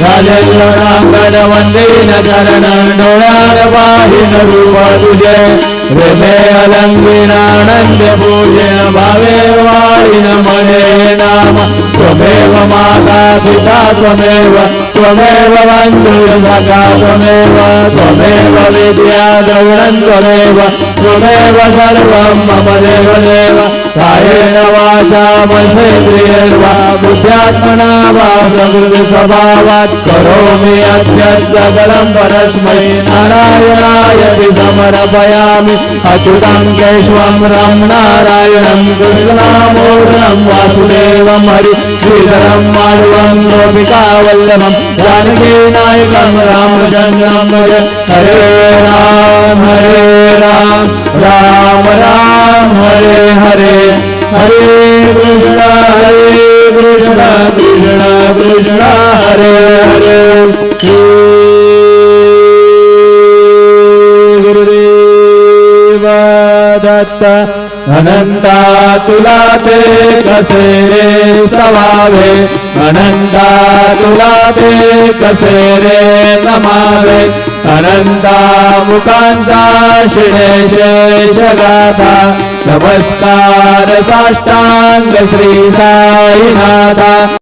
राजेश्वरांगण वंदीन चरण डोळ्यात पाहिन रूप तुझे प्रेमे अलंकीन आनंद पूजन भावे वाळीन मने नाम त्वमेव माता पिता त्वमेव त्वमेव बंधुः सखा त्वमेव त्वमेव विद्या द्रविणं त्वमेव त्वमेव सर्वं मम देव देव कायेन वाचा मनसेन्द्रियैर्वा बुद्ध्यात्मना वा प्रकृतिस्वभावात् करोमि यद्यत् सकलं परस्मै नारायणायति समर्पयामि अच्युतं केशवं रं नारायणं कृष्णदामोदरं वासुदेवं हरि श्रीधरं माधवं गोपिकावल्लभं जानकीनायकं रामचन्द्रं भजे हरे राम राम राम हरे हरे हरे कृष्ण कृष्ण कृष्ण हरे हरे गुरुदेव दत्त अनंता तुला ते कसे रे स्तवावे अनंता तुला ते कसे रे नमावे अनंता मुखांचा शिणे शेष गाथा नमस्कार साष्टांग श्री साईनाथा।